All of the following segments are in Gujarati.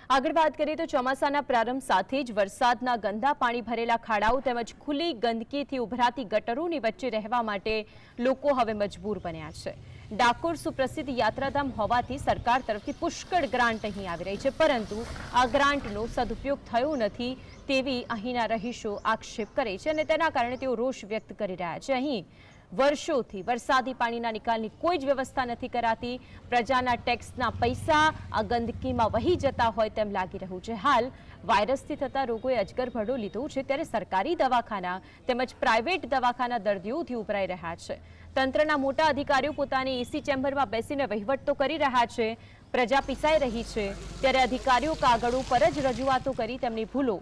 આગળ વાત કરીએ તો ચોમાસાના પ્રારંભ સાથે જ વરસાદના ગંદા પાણી ભરેલા ખાડાઓ તેમજ ખુલ્લી ગંદકીથી ઉભરાતી ગટરોની વચ્ચે રહેવા માટે લોકો હવે મજબૂર બન્યા છે। ડાકોર સુપ્રસિદ્ધ યાત્રાધામ હોવાથી સરકાર તરફથી પુષ્કળ ગ્રાન્ટ અહીં આવી રહી છે, પરંતુ આ ગ્રાન્ટનો સદુપયોગ થયો નથી તેવી અહીંના રહીશો આક્ષેપ કરે છે અને તેના કારણે તેઓ રોષ વ્યક્ત કરી રહ્યા છે। અહીં વર્ષોથી વરસાદી પાણીના નિકાલની કોઈ જ વ્યવસ્થા નથી કરાતી। પ્રજાના ટેક્સના પૈસા આ ગંદકીમાં વહી જતા હોય તેમ લાગી રહ્યું છે। હાલ વાયરસથી થતા રોગોએ અજગર ભરડો લીધો છે, ત્યારે સરકારી દવાખાના તેમજ પ્રાઇવેટ દવાખાના દર્દીઓથી ઉભરાઈ રહ્યા છે। તંત્રના મોટા અધિકારીઓ પોતાની એસી ચેમ્બરમાં બેસીને વહીવટ તો કરી રહ્યા છે, પ્રજા પીસાઈ રહી છે, ત્યારે અધિકારીઓ કાગળો પર જ રજૂઆતો કરી તેમની ભૂલો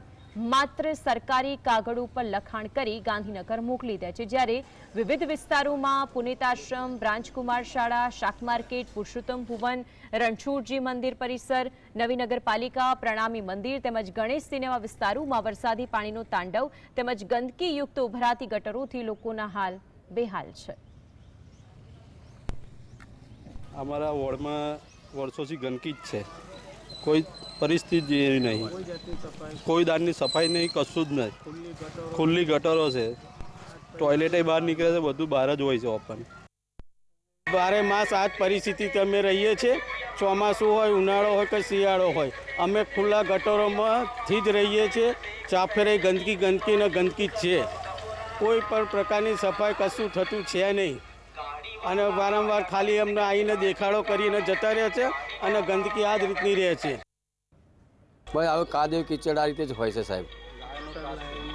માત્ર સરકારી કાગળો પર લખાણ કરી ગાંધીનગર મોકલી દે છે। જ્યારે વિવિધ વિસ્તારોમાં પુનિતાશ્રમ, બ્રાન્ચકુમાર શાળા, શાક માર્કેટ, પુરુષોત્તમ ભુવન, રણછોડજી મંદિર પરિસર, નવી નગરપાલિકા, પ્રણામી મંદિર તેમજ ગણેશ સિનેમા વિસ્તારોમાં વરસાદી પાણીનો તાંડવ તેમજ ગંદકીયુક્ત ઉભરાતી ગટરોથી લોકોના હાલ બેહાલ છે। અમારા વોર્ડમાં વર્ષોથી ગંદકી જ છે, કોઈ પરિસ્થિતિ એવી નહીં, કોઈ દાનની સફાઈ નહીં, કશું જ નહીં। ખુલ્લી ગટરો છે, ટોયલેટે બહાર નીકળે છે, બધું બહાર જ હોય છે ઓપન। 12 માસ આ જ પરિસ્થિતિ અમે રહીએ છીએ। ચોમાસું હોય, ઉનાળો હોય કે શિયાળો હોય, અમે ખુલ્લા ગટરોમાંથી જ રહીએ છીએ। ચાફેરે ગંદકી ને ગંદકી જ છે, કોઈ પણ પ્રકારની સફાઈ કશું થતું છે નહીં અને વારંવાર ખાલી અમને આવીને દેખાડો કરીને જતા રહે છે અને ગંદકી આ જ રીતની રહે છે। ભાઈ હવે કાદેવ કિચડ આ રીતે જ હોય છે સાહેબ।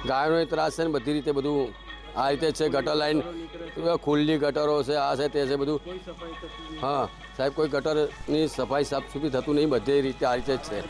ગાયોનો ત્રાસ છે ને બધી રીતે બધું આ રીતે છે। ગટર લાઈન ખુલ્લી ગટરો છે, આ છે તે છે બધું। હા સાહેબ, કોઈ ગટરની સફાઈ સાફ સુફી થતું નહીં, બધી રીતે આ રીતે જ છે।